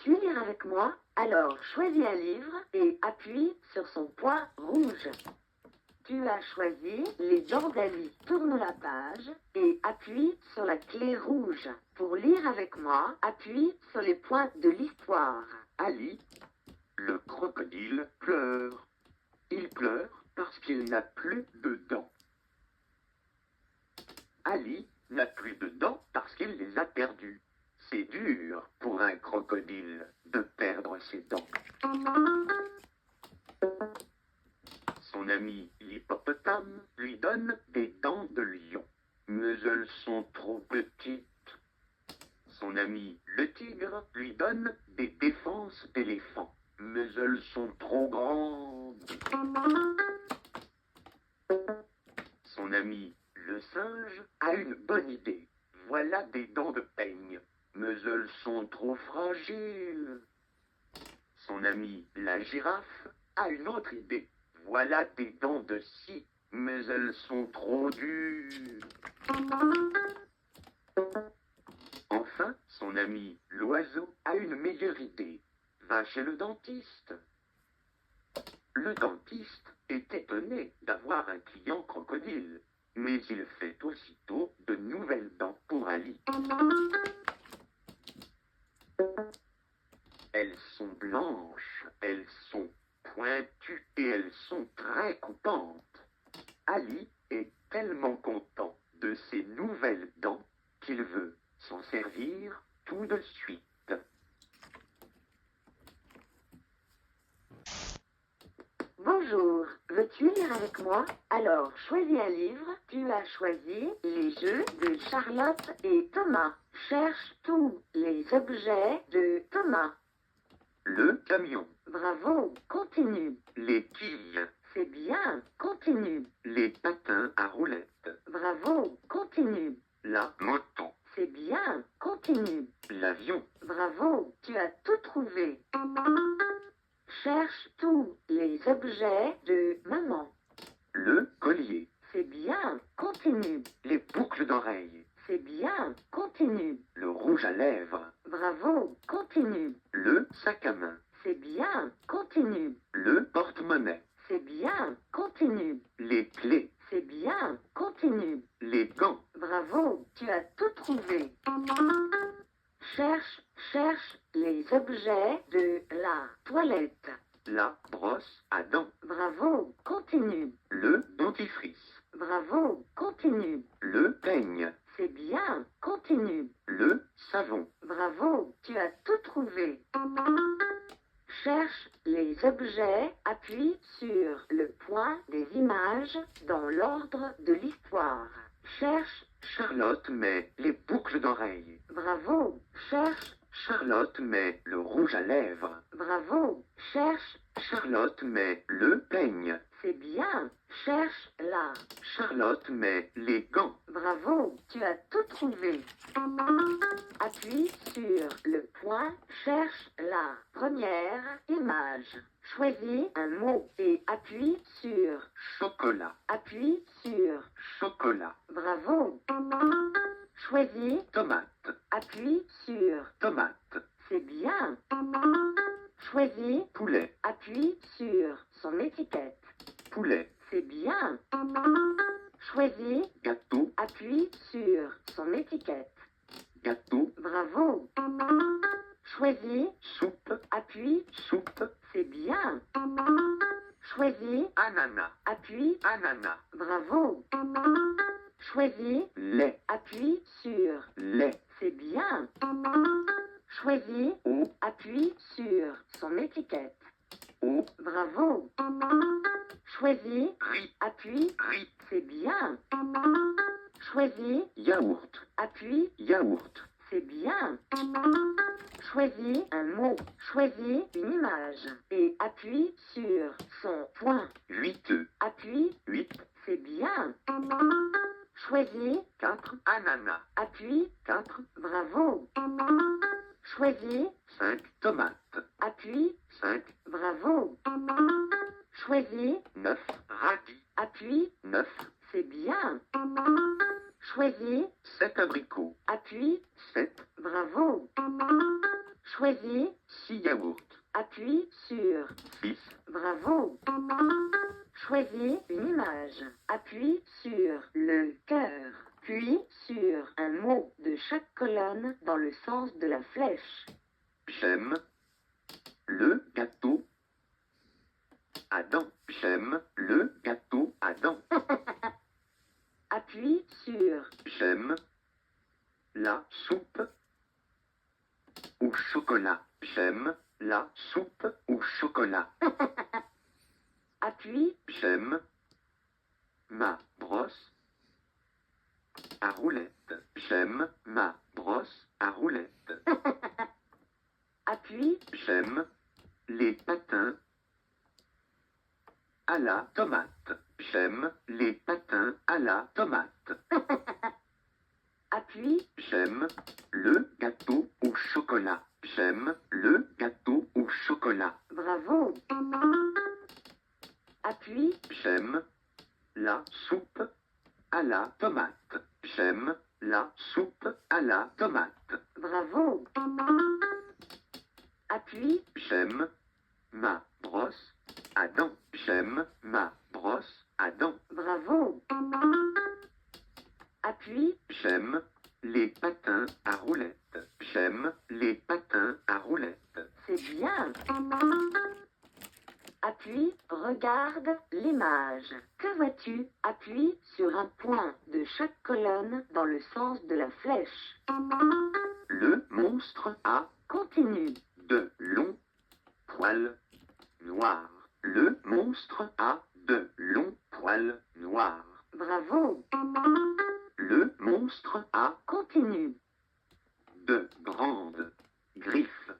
Veux-tu lire avec moi? Alors choisis un livre et appuie sur son point rouge. Tu as choisi Les Dents d'Ali. Tourne la page et appuie sur la clé rouge. Pour lire avec moi, appuie sur les points de l'histoire. Ali, le crocodile, pleure. Il pleure parce qu'il n'a plus de dents. Ali n'a plus de dents parce qu'il les a perdues. C'est dur pour un crocodile de perdre ses dents. Son ami l'hippopotame lui donne des dents de lion, mais elles sont trop petites. Son ami le tigre lui donne des défenses d'éléphant, mais elles sont trop grandes. Son ami le singe a une bonne idée. Voilà des dents de peigne, mais elles sont trop fragiles. Son ami la girafe a une autre idée. Voilà des dents de scie, mais elles sont trop dures. Enfin, son ami l'oiseau a une meilleure idée. Va chez le dentiste. Le dentiste est étonné d'avoir un client crocodile, mais il fait aussitôt de nouvelles dents pour Ali. Elles sont blanches, elles sont pointues et elles sont très coupantes. Ali est tellement content de ces nouvelles dents qu'il veut s'en servir tout de suite. Bonjour, veux-tu lire avec moi? Alors choisis un livre. Tu as choisi Les Jeux de Charlotte et Thomas. Cherche tous les objets de Thomas. Le camion, Bravo, continue. les quilles, C'est bien, continue. les patins à roulettes, Bravo, continue. la moto, C'est bien, continue. l'avion, Bravo, tu as tout trouvé. Cherche tous les objets de maman. le collier, C'est bien, continue. les boucles d'oreilles, C'est bien, continue. le rouge à lèvres, Bravo, continue. le sac à main, C'est bien, continue. le porte-monnaie, C'est bien, continue. les clés, C'est bien, continue. les gants, Bravo, tu as tout trouvé. Cherche les objets de la toilette. la brosse à dents, Bravo, continue. le dentifrice, Bravo, continue. le peigne, C'est bien, continue. le savon, Bravo, tu as tout trouvé. Cherche les objets, appuie sur le point des images dans l'ordre de l'histoire. Cherche, Charlotte met les boucles d'oreilles, bravo, cherche, Charlotte met le rouge à lèvres, bravo, cherche, Charlotte met le peigne, c'est bien, cherche là. Charlotte met les gants, Bravo, tu as tout trouvé. Appuie sur le point, cherche la première image. Choisis un mot et appuie sur. chocolat, Appuie sur. chocolat, Bravo. Choisis, tomate, appuie sur. tomate, C'est bien. Choisis, poulet, appuie sur son étiquette. poulet, C'est bien. Choisis, gâteau, appuie sur son étiquette. gâteau, Bravo. Choisis, soupe, appuie, soupe, c'est bien. Choisis, ananas, appuie, ananas, bravo. Choisis, lait, appuie sur, lait, c'est bien. Choisis, eau, appuie sur son étiquette. eau, Bravo. Choisis, riz, appuie, riz, c'est bien. Choisis, yaourt, appuie, yaourt, c'est bien. Choisis un mot, choisis une image et appuie sur son point. 8 œufs, Appuie, 8, c'est bien. Choisis, 4 ananas, appuie, 4, bravo. Choisis, 5 tomates, appuie, 5, bravo. Choisis, 9 radis, appuie, 9, c'est bien. Choisis, 7 abricots, appuie, 7, bravo. Choisis, 6 yaourts. Appuie sur 6, Bravo. Choisis une image. Appuie sur le cœur, puis sur un mot de chaque colonne dans le sens de la flèche. j'aime le gâteau à dents. J'aime le gâteau à dents. Appuie sur J'aime la soupe au chocolat. J'aime la soupe au chocolat. Appuie J'aime ma brosse à roulettes. J'aime ma brosse à roulettes. Appuie J'aime les patins à la tomate. J'aime les patins à la tomate. Appuie J'aime le gâteau au chocolat. J'aime le gâteau au chocolat. Bravo. Appuie J'aime la soupe à la tomate. J'aime la soupe à la tomate. Bravo. Appuie J'aime ma brosse à dents. J'aime ma brosse à dents. Bravo. Appuie J'aime les patins à roulettes. J'aime les patins à roulettes. C'est bien. Appuie, regarde l'image. Que vois-tu? Appuie sur un point de chaque colonne dans le sens de la flèche. Le monstre a Continue. de longs poils noirs. Le monstre a de longs poils noirs. Bravo. Le monstre a Continue. de grandes griffes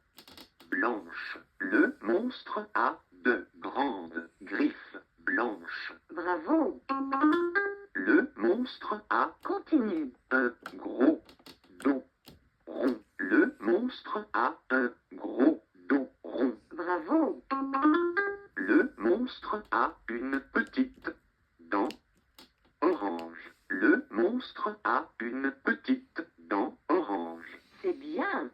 blanches. Le monstre a de grandes griffes blanches. Bravo. Le monstre a Continue. un gros dos rond. Le monstre a un gros dos rond. Bravo. Le monstre a une petite dent orange. Le monstre a une petite dent orange. C'est bien.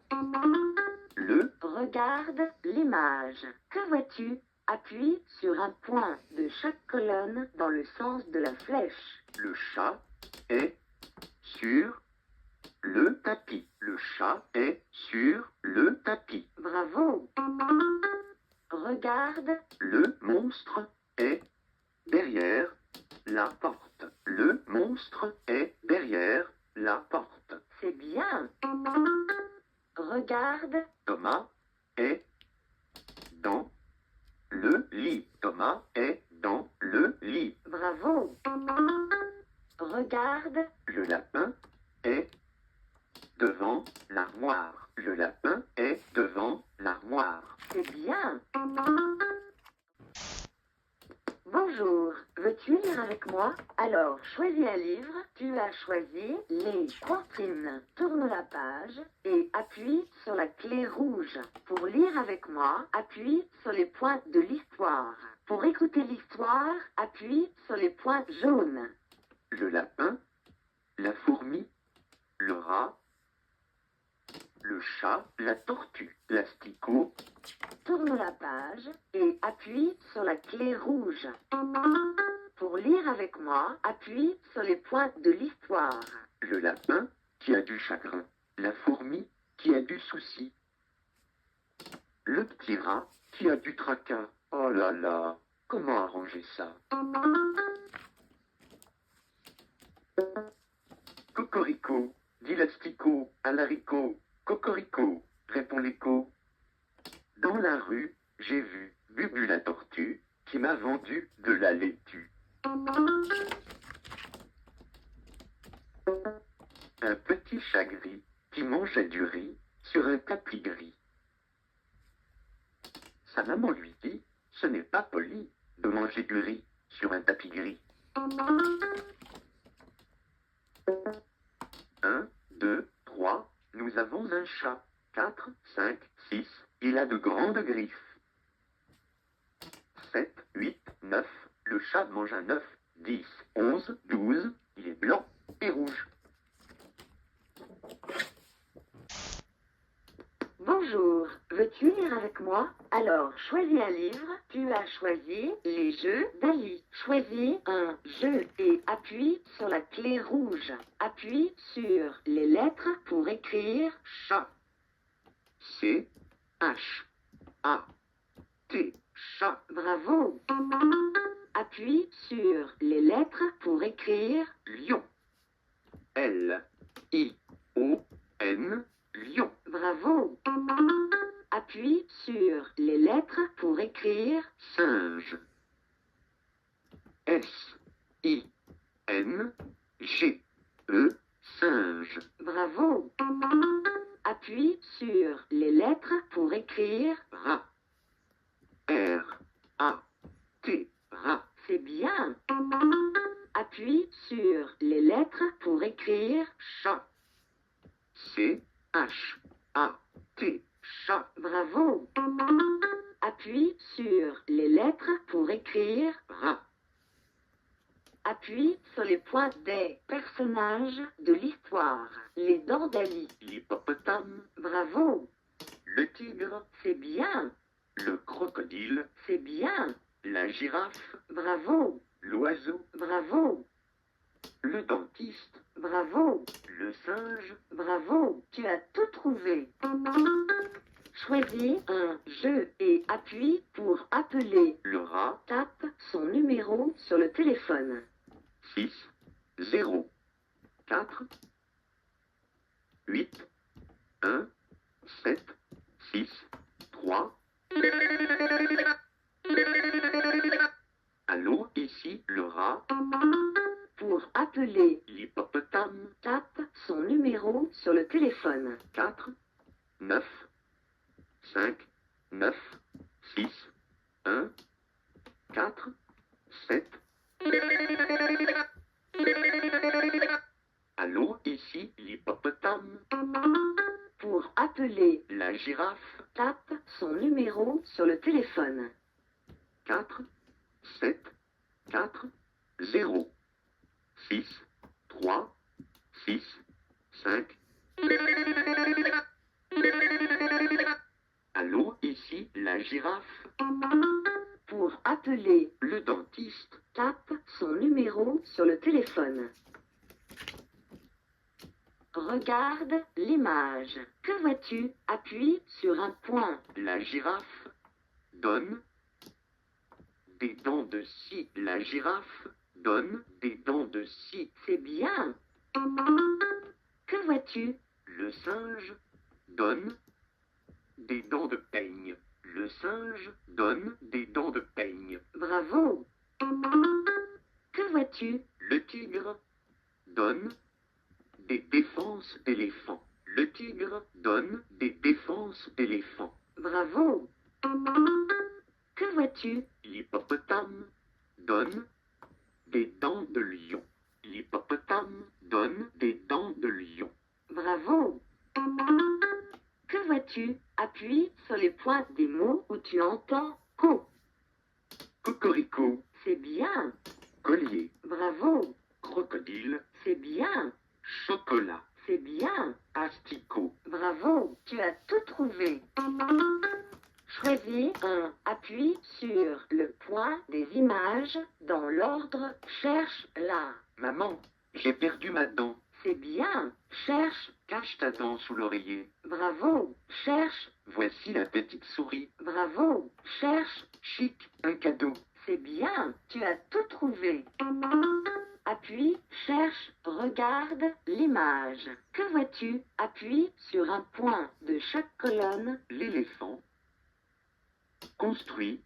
Le Regarde l'image. Que vois-tu? Appuie sur un point de chaque colonne dans le sens de la flèche. Le chat est sur le tapis. Le chat est sur le tapis. Bravo. Regarde. Le monstre est derrière la porte. Le monstre est derrière la porte. C'est bien. Regarde. Thomas est dans le lit. Thomas est dans le lit. Bravo. Regarde. Le lapin est devant l'armoire. Le lapin est devant l'armoire. C'est bien. Bonjour, veux-tu lire avec moi? Alors, choisis un livre. Tu as choisi Les Comptines. Tourne la page et appuie sur la clé rouge. Pour lire avec moi, appuie sur les points de l'histoire. Pour écouter l'histoire, appuie sur les points jaunes. Le lapin, la fourmi, le rat, le chat, la tortue, l'asticot, Tourne la page et appuie sur la clé rouge. Pour lire avec moi, appuie sur les points de l'histoire. le lapin qui a du chagrin, la fourmi qui a du souci, le petit rat qui a du tracas. Oh là là, comment arranger ça? Cocorico, dit l'asticot à l'haricot. Cocorico, répond l'écho. Dans la rue, j'ai vu Bubu la tortue qui m'a vendu de la laitue. Un petit chat gris qui mangeait du riz sur un tapis gris. Sa maman lui dit, ce n'est pas poli de manger du riz sur un tapis gris. 1, 2, 3, nous avons un chat. 4, 5, 6, il a de grandes griffes. 7, 8, 9, le chat mange un œuf. 10, 11, 12, il est blanc et rouge. Bonjour, veux-tu lire avec moi? Alors, choisis un livre. Tu as choisi les jeux d'Ali. Choisis un jeu et appuie sur la clé rouge. Appuie sur les lettres pour écrire Chat. C, H, A, T. Chat. bravo. Appuie sur les lettres pour écrire Lion. L, I, O, N. Lion. bravo. Appuie sur les lettres pour écrire Singe. S, I, N, G, E. Singe. bravo. Appuie sur les lettres pour écrire Rat. R, A, T. Rat. c'est bien. Appuie sur les lettres pour écrire Chat. C, H, A, T. Chat. bravo. Appuie sur les lettres pour écrire Rat. appuie sur les points des personnages de l'histoire. Les dents d'Ali. L'hippopotame. Bravo. Le tigre. C'est bien. Le crocodile. C'est bien. La girafe. Bravo. L'oiseau. Bravo. Le dentiste. Bravo. Le singe. Bravo. Tu as tout trouvé. Choisis un jeu et appuie pour appeler. Le rat. Tape son numéro sur le téléphone. 6, 0, 4, 8, 1, 7, 6, 3. Allô, ici le rat. Pour appeler, L'hippopotame. tape son numéro sur le téléphone. 4, 9, 5, 9, 6, 1, 4, 7. Allô, ici l'hippopotame. Pour appeler, La girafe. tape son numéro sur le téléphone. 4, 7, 4, 0, 6, 3, 6, 5. Allô, ici la girafe. Pour appeler, Le dentiste. tape son numéro sur le téléphone. Regarde l'image. Que vois-tu? Appuie sur un point. La girafe donne des dents de scie. La girafe donne des dents de scie. C'est bien. Que vois-tu? Le singe donne des dents de peigne. Le singe donne des dents de peigne. Bravo. Que vois-tu? Le tigre donne des défenses d'éléphant. Le tigre donne des défenses d'éléphant. Bravo. Que vois-tu? L'hippopotame donne des dents de lion. L'hippopotame donne des dents de lion. Bravo. Que vois-tu? Appuie sur les points des mots où tu entends co. Cocorico, C'est bien. collier, Bravo. crocodile, C'est bien. chocolat, C'est bien. asticot. Bravo. Tu as tout trouvé. Choisis un. Appuie sur le point des images dans l'ordre. Cherche là. Maman, j'ai perdu ma dent. C'est bien. Cherche. Cache ta dent sous l'oreiller. Bravo. Cherche. Voici la petite souris. Bravo. Cherche. Chic, un cadeau. C'est bien. Tu as tout trouvé. Appuie, cherche, regarde l'image. Que vois-tu? Appuie sur un point de chaque colonne. L'éléphant construit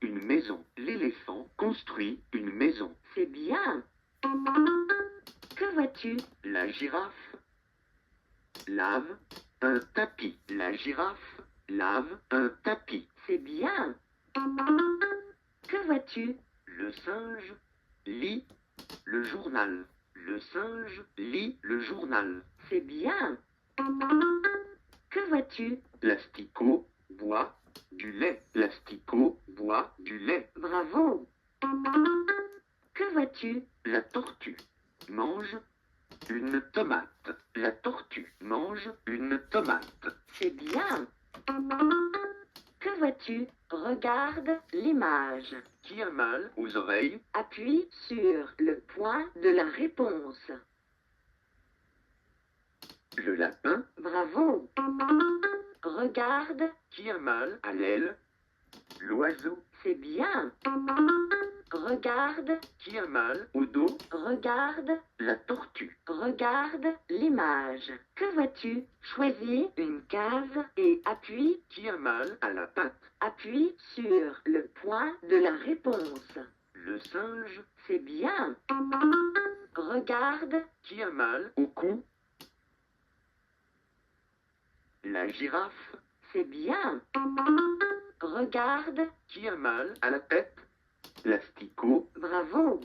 une maison. L'éléphant construit une maison. C'est bien. Que vois-tu? La girafe lave un tapis. La girafe lave un tapis. C'est bien. Que vois-tu? Le singe lit le journal. Le singe lit le journal. C'est bien. Que vois-tu? L'asticot boit du lait. L'asticot boit du lait. Bravo. Que vois-tu? La tortue mange une tomate. La tortue mange une tomate. C'est bien. vois-tu? Regarde l'image. Qui a mal aux oreilles? Appuie sur le point de la réponse. Le lapin. Bravo. Regarde, Qui a mal à l'aile? L'oiseau. c'est bien. Regarde, Qui a mal au dos? regarde, La tortue. regarde l'image. Que vois-tu? Choisis une case et appuie, Qui a mal à la patte? appuie sur le point de la réponse. Le singe. C'est bien. Regarde, Qui a mal au cou? La girafe. c'est bien. Regarde, Qui a mal à la tête? L'asticot. bravo.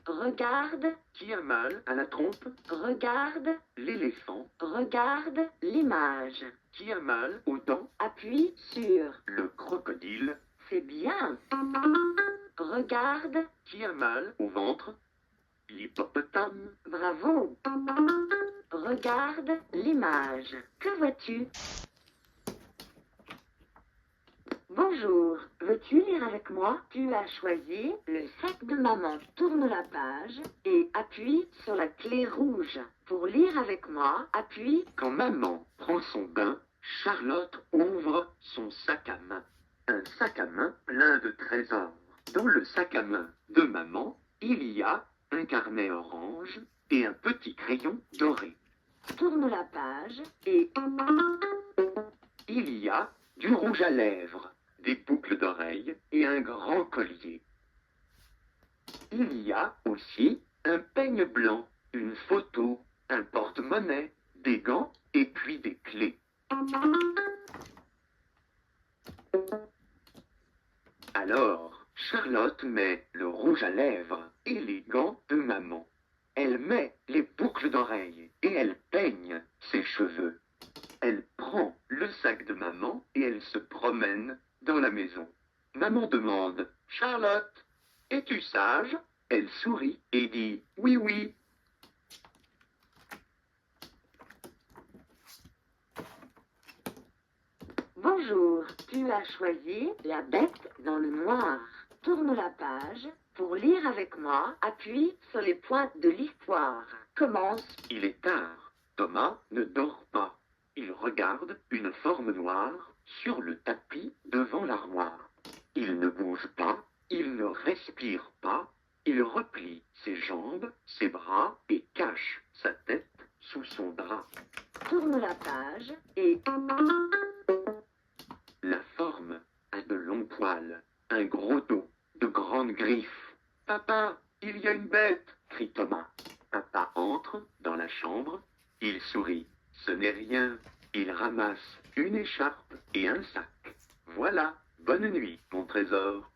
Regarde, Qui a mal à la trompe? regarde, L'éléphant. regarde l'image. Qui a mal aux dents? Appuie sur, Le crocodile. c'est bien. Regarde, Qui a mal au ventre? L'hippopotame. bravo. Regarde l'image. Que vois-tu? Bonjour, veux-tu lire avec moi? Tu as choisi le sac de maman. Tourne la page et appuie sur la clé rouge. Pour lire avec moi, appuie. Quand maman prend son bain, Charlotte ouvre son sac à main. Un sac à main plein de trésors. Dans le sac à main de maman, il y a un carnet orange et un petit crayon doré. Tourne la page et Il y a du rouge à lèvres, des boucles d'oreilles et un grand collier. Il y a aussi un peigne blanc, une photo, un porte-monnaie, des gants et puis des clés. Alors, Charlotte met le rouge à lèvres et les gants de maman. Elle met les boucles d'oreilles et elle peigne ses cheveux. Elle prend le sac de maman et elle se promène dans la maison. Maman demande: Charlotte, es-tu sage? Elle sourit et dit: oui, oui. bonjour, tu as choisi la bête dans le noir. Tourne la page. Pour lire avec moi, appuie sur les points de l'histoire. Commence. Il est tard. Thomas ne dort pas. Il regarde une forme noire sur le tapis devant l'armoire. Il ne bouge pas, il ne respire pas. Il replie ses jambes, ses bras et cache sa tête sous son drap. Tourne la page et La forme a de longs poils, un gros dos, de grandes griffes. Papa, il y a une bête, crie Thomas. Papa entre dans la chambre, il sourit. Ce n'est rien. Il ramasse une écharpe et un sac. Voilà, bonne nuit, mon trésor.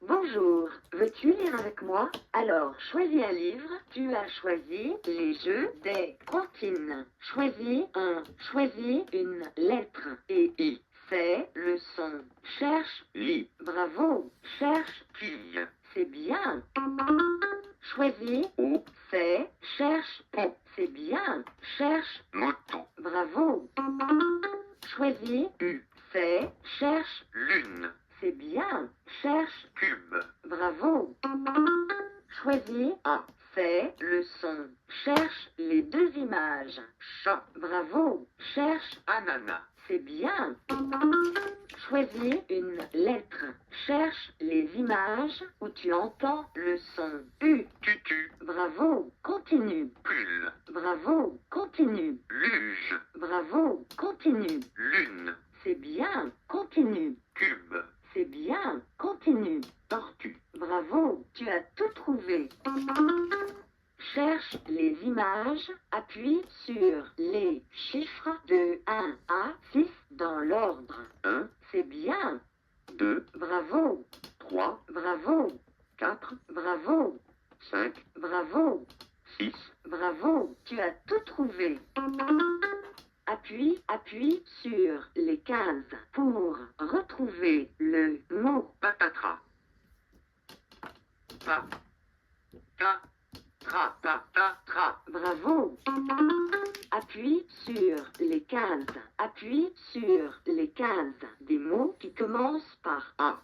bonjour, veux-tu lire avec moi? Alors, choisis un livre. Tu as choisi les jeux des comptines. Choisis une lettre et I, fais le son. Cherche, lit, bravo, cherche, quille, c'est bien. Choisis, O, fais, cherche, pont, c'est bien. Cherche, moto, bravo. Choisis, U, fais, cherche, lune, c'est bien. Cherche, cube, bravo. Choisis, A, fais le son. Cherche les deux images. chat, Bravo. Cherche, ananas, c'est bien. Choisis une lettre. Cherche les images où tu entends le son U. tutu, Bravo. Continue. pull, Bravo. Continue. luge, Bravo. Continue. lune, C'est bien. Continue. cube, C'est bien. Continue. tortue, Bravo. Tu as tout trouvé. Cherche les images, appuie sur les chiffres de 1 à 6 dans l'ordre. 1, C'est bien. 2, Bravo. 3, Bravo. 4, Bravo. 5, Bravo. 6, Bravo. Tu as tout trouvé. Appuie sur les cases pour retrouver le mot. patatras. Pa, ta, tra, ta, ta, tra. Bravo. Appuie sur les cases. Appuie sur les cases des mots qui commencent par A.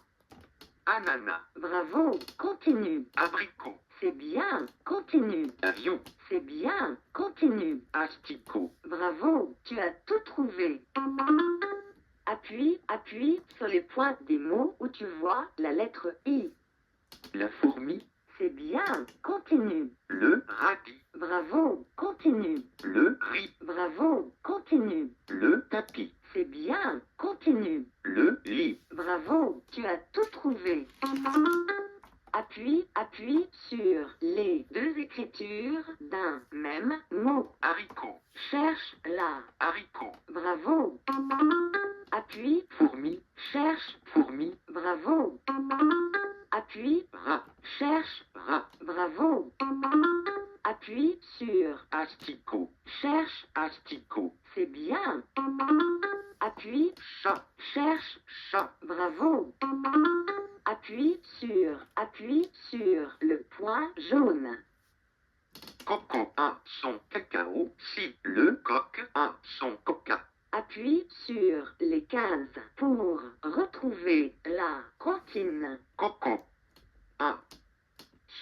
Ananas. Bravo, continue. Abricot. C'est bien, continue. Avion. C'est bien, continue. Asticot. Bravo, tu as tout trouvé. Appuie sur les points des mots où tu vois la lettre I. La fourmi. C'est bien, continue. Le radis. Bravo, continue. Le riz. Bravo, continue. Le tapis. C'est bien, continue. Le lit. Bravo, tu as tout trouvé. Appuie sur les deux écritures d'un même mot. Haricot. Cherche la. Haricot. Bravo. Appuie, Fourmi. cherche. Fourmi. Bravo. Appuie, Rat. cherche. Rat. Bravo. Appuie sur. Asticot. Cherche. Asticot. C'est bien. Appuie, Chat. cherche. Chat. Bravo. Appuie sur le point jaune. Coco a son cacao. Si le coq a son coca. Appuie sur les cases pour retrouver la comptine. Coco a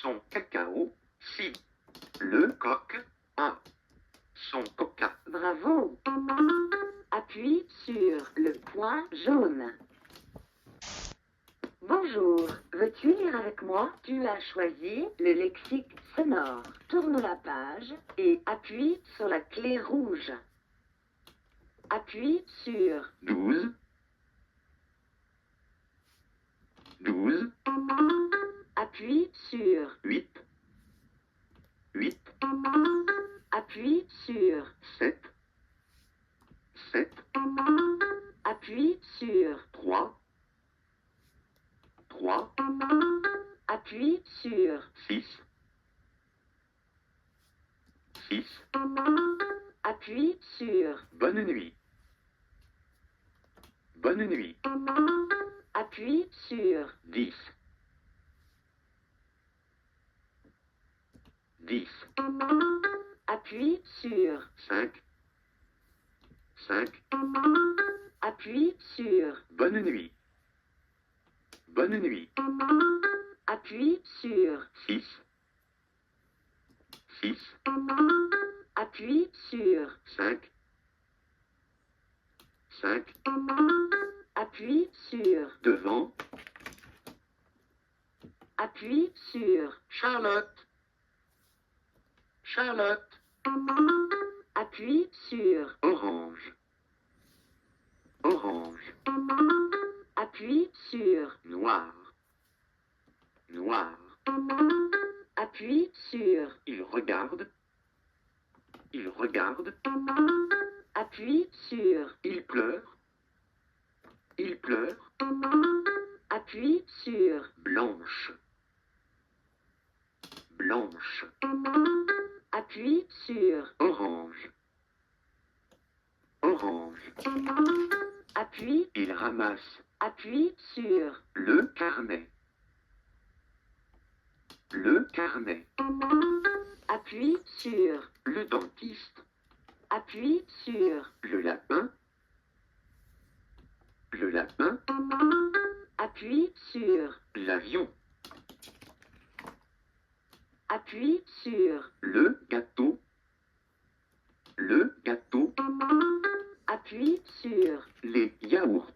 son cacao. Si le coq a son coca. Bravo. Appuie sur le point jaune. Bonjour, veux-tu lire avec moi? Tu as choisi le lexique sonore. Tourne la page et appuie sur la clé rouge. Appuie sur 12. 12. Appuie sur 8. 8. Appuie sur 7. 7. Appuie sur 3. 3. Appuie sur 6. 6. Appuie sur Bonne nuit. Bonne nuit. Appuie sur 10. 10. Appuie sur 5. 5. Appuie sur Bonne nuit. Bonne nuit. Appuie sur 6. 6. Appuie sur 5. 5. Appuie sur Devant. Appuie sur Charlotte. Charlotte. Appuie sur Orange. Orange. Appuie sur Noir. Noir. Appuie sur Il regarde. Il regarde. Appuie sur Il pleure. Il pleure. Appuie sur Blanche. Blanche. Appuie sur Orange. Orange. Appuie Il ramasse sur le carnet. Le carnet. Appuie sur Le dentiste. Appuie sur Le lapin. Le lapin. Appuie sur L'avion. Appuie sur Le gâteau. Le gâteau. Appuie sur Les yaourts.